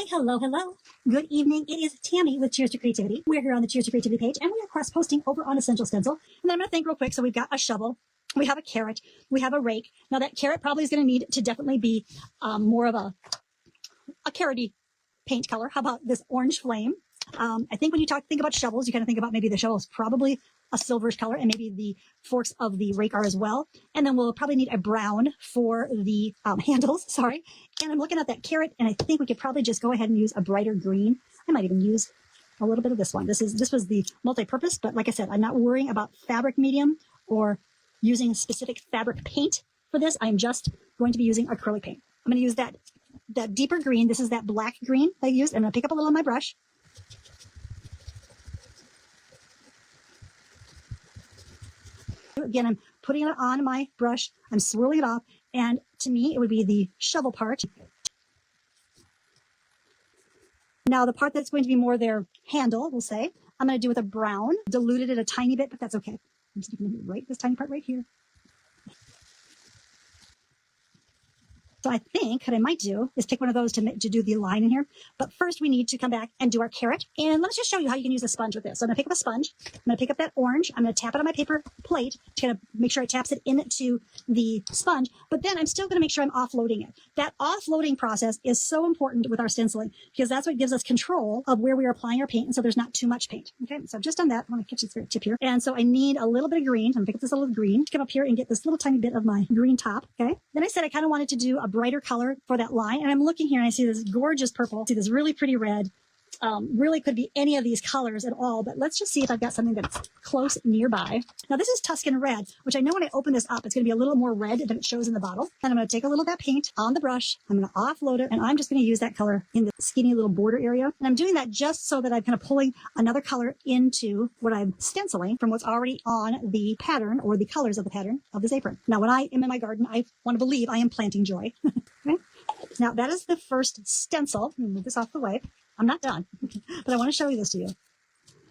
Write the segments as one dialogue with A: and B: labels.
A: hello, hello. Good evening. It is Tammy with Cheers to Creativity. We're here on the Cheers to Creativity page, and we are cross-posting over on Essential Stencil. And then I'm going to think real quick. So we've got a shovel, we have a carrot, we have a rake. Now that carrot probably is going to need to definitely be more of a carroty paint color. How about this orange flame? I think when you think about shovels, you kind of think about maybe the shovel is probably a silverish color, and maybe the forks of the rake are as well. And then we'll probably need a brown for the handles, sorry. And I'm looking at that carrot, and I think we could probably just go ahead and use a brighter green. I might even use a little bit of this one. This was the multi-purpose, but like I said, I'm not worrying about fabric medium or using specific fabric paint for this. I'm just going to be using acrylic paint. I'm going to use that deeper green. This is that black green I used. I'm going to pick up a little on my brush. Again, I'm putting it on my brush. I'm swirling it off. And to me, it would be the shovel part. Now, the part that's going to be more their handle, we'll say, I'm going to do with a brown. Diluted it a tiny bit, but that's okay. I'm just going to this tiny part right here. So I think what I might do is pick one of those to do the line in here. But first we need to come back and do our carrot. And let's just show you how you can use a sponge with this. So I'm going to pick up a sponge. I'm going to pick up that orange. I'm going to tap it on my paper plate to kind of make sure it taps it into the sponge. But then I'm still going to make sure I'm offloading it. That offloading process is so important with our stenciling because that's what gives us control of where we are applying our paint. And so there's not too much paint. Okay, so I've just done that. I'm going to catch this tip here. And so I need a little bit of green. I'm going to pick up this little green, come up here and get this little tiny bit of my green top. Okay, then I said I kind of wanted to do a brighter color for that line. And I'm looking here and I see this gorgeous purple, see this really pretty red. Really could be any of these colors at all, but let's just see if I've got something that's close nearby. Now this is Tuscan red, which I know when I open this up, it's going to be a little more red than it shows in the bottle. And I'm going to take a little of that paint on the brush. I'm going to offload it, and I'm just going to use that color in the skinny little border area. And I'm doing that just so that I'm kind of pulling another color into what I'm stenciling from what's already on the pattern or the colors of the pattern of this apron. Now, when I am in my garden, I want to believe I am planting joy. Okay? Now that is the first stencil. Let me move this off the way. I'm not done, but I want to show you this to you.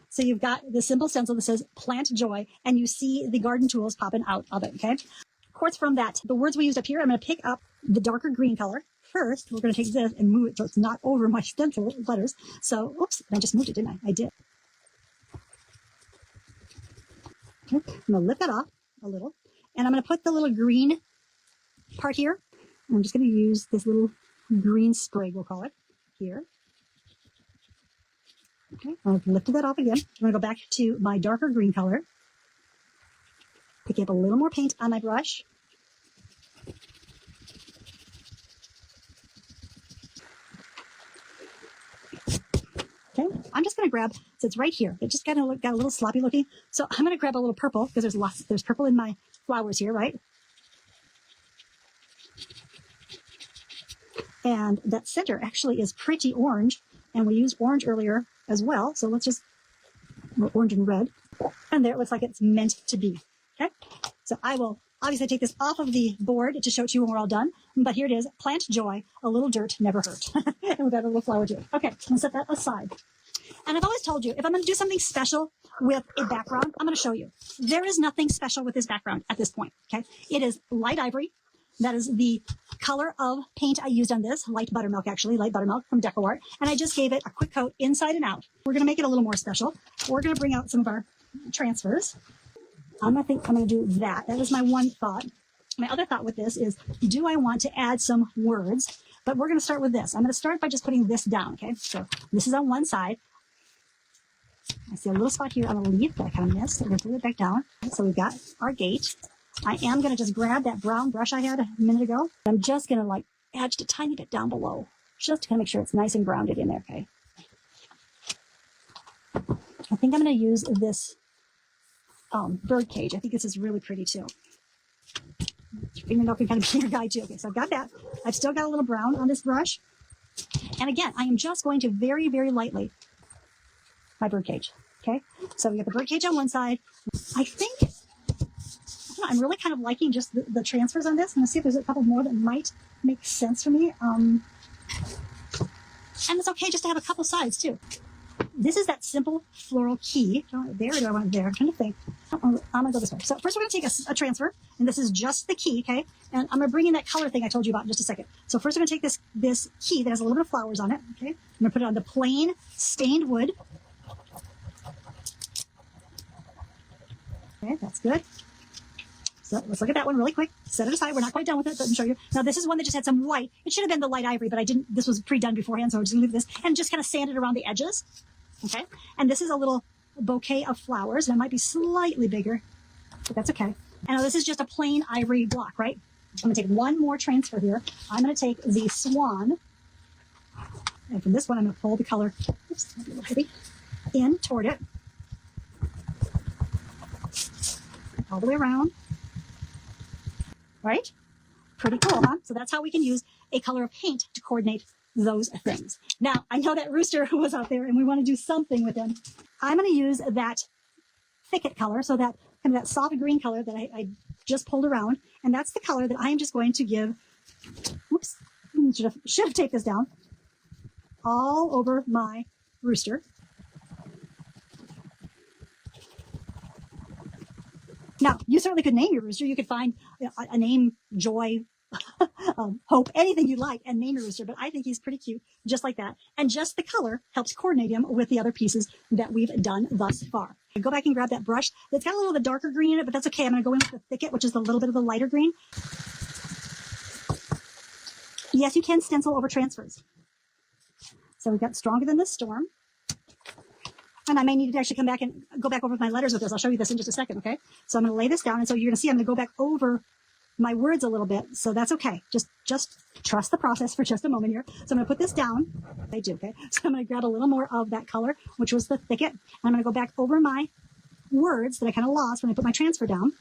A: So you've got the simple stencil that says Plant Joy, and you see the garden tools popping out of it, okay? Of course, from that, the words we used up here, I'm going to pick up the darker green color. First, we're going to take this and move it so it's not over my stencil letters. So, oops, I just moved it, didn't I? I did. Okay, I'm going to lift that off a little, and I'm going to put the little green part here. I'm just going to use this little green sprig, we'll call it, here. Okay, I've lifted that off again. I'm going to go back to my darker green color. Pick up a little more paint on my brush. Okay, I'm just going to grab, so it's right here. It just got a little sloppy looking. So I'm going to grab a little purple because there's purple in my flowers here, right? And that center actually is pretty orange. And we used orange earlier as well. So let's just, orange and red. And there it looks like it's meant to be. Okay. So I will obviously take this off of the board to show it to you when we're all done. But here it is. Plant Joy. A little dirt never hurt. And we've got a little flower to it. Okay. I'm going to set that aside. And I've always told you, if I'm going to do something special with a background, I'm going to show you. There is nothing special with this background at this point. Okay. It is light ivory. That is the color of paint I used on this, light buttermilk from DecoArt. And I just gave it a quick coat inside and out. We're going to make it a little more special. We're going to bring out some of our transfers. I'm going to do that. That was my one thought. My other thought with this is, do I want to add some words? But we're going to start with this. I'm going to start by just putting this down, okay? So this is on one side. I see a little spot here on a leaf that I kind of missed. So we're going to put it back down. So we've got our gate. I am going to just grab that brown brush I had a minute ago. I'm just going to add just a tiny bit down below, just to kind of make sure it's nice and grounded in there, okay? I think I'm going to use this bird cage. I think this is really pretty too. Fingernail can kind of be your guide too. Okay, so I've got that. I've still got a little brown on this brush. And again, I am just going to very, very lightly my bird cage, okay? So we got the bird cage on one side. I think I'm really kind of liking just the transfers on this. I'm going to see if there's a couple more that might make sense for me. And it's okay just to have a couple sides too. this is that simple floral key. Do I want it there or do I want it there? I'm trying to think. I'm gonna go this way. So first we're gonna take a transfer, and this is just the key, okay? And I'm gonna bring in that color thing I told you about in just a second. So first we're gonna take this key that has a little bit of flowers on it, okay? I'm gonna put it on the plain stained wood. Okay, that's good. So let's look at that one really quick. Set it aside. We're not quite done with it, but let me show you. Now this is one that just had some white. It should have been the light ivory, but I didn't. This was pre-done beforehand, so I'm just gonna leave this and just kind of sand it around the edges. Okay. And this is a little bouquet of flowers, and it might be slightly bigger, but that's okay. And now this is just a plain ivory block, right? I'm gonna take one more transfer here. I'm gonna take the swan, and from this one I'm gonna pull the color. Oops, might be a little heavy. In toward it, all the way around. Right? Pretty cool, huh? So that's how we can use a color of paint to coordinate those things. Now, I know that rooster was out there and we want to do something with him. I'm going to use that thicket color, so that kind of that soft green color that I just pulled around. And that's the color that I am just going to give, whoops, should have taped this down, all over my rooster. Now, you certainly could name your rooster. You could find a name, Joy, Hope, anything you like, and name your rooster. But I think he's pretty cute, just like that. And just the color helps coordinate him with the other pieces that we've done thus far. I go back and grab that brush. It's got a little of the darker green in it, but that's okay. I'm going to go in with the thicket, which is a little bit of the lighter green. Yes, you can stencil over transfers. So we've got Stronger Than the Storm. And I may need to actually come back and go back over my letters with this. I'll show you this in just a second, okay? So I'm going to lay this down, and so you're going to see I'm going to go back over my words a little bit, so that's okay. Just trust the process for just a moment here. So I'm going to put this down. I do, okay? So I'm going to grab a little more of that color, which was the thicket. And I'm going to go back over my words that I kind of lost when I put my transfer down.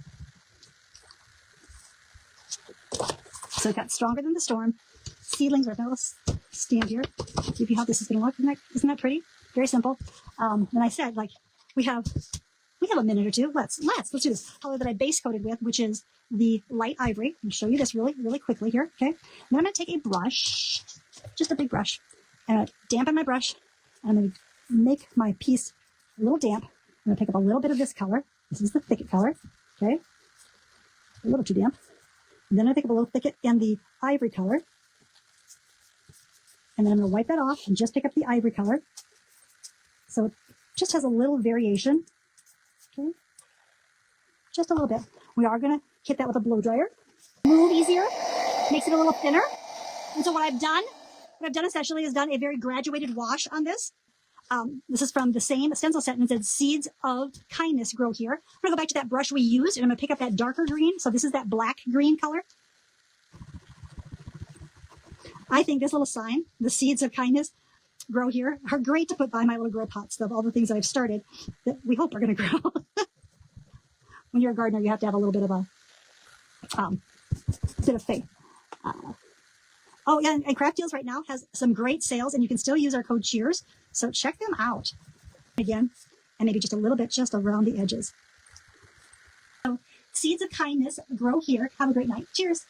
A: So I've got Stronger Than the Storm. Seedlings, right now, let's stand here. Give you how this is going to look. Isn't that pretty? Very simple. And I said, like, we have a minute or two. Let's do this. Color that I base coated with, which is the light ivory. I'm going to show you this really, really quickly here. Okay. Then I'm going to take a brush, just a big brush, and I'm going to dampen my brush. And I'm going to make my piece a little damp. I'm going to pick up a little bit of this color. This is the thicket color. Okay. A little too damp. And then I pick up a little thicket and the ivory color. And then I'm going to wipe that off and just pick up the ivory color. So it just has a little variation. Okay. Just a little bit. We are going to hit that with a blow dryer. Move easier. Makes it a little thinner. And so what I've done essentially is done a very graduated wash on this. This is from the same stencil set, and it said Seeds of Kindness Grow Here. I'm going to go back to that brush we used, and I'm going to pick up that darker green. So this is that black green color. I think this little sign, the Seeds of Kindness Grow Here, are great to put by my little grow pots of all the things that I've started that we hope are going to grow. When you're a gardener, you have to have a little bit of a faith. Oh, yeah, and Craft Deals right now has some great sales, and you can still use our code CHEERS. So check them out. Again, and maybe just a little bit just around the edges. So, Seeds of Kindness Grow Here. Have a great night. Cheers.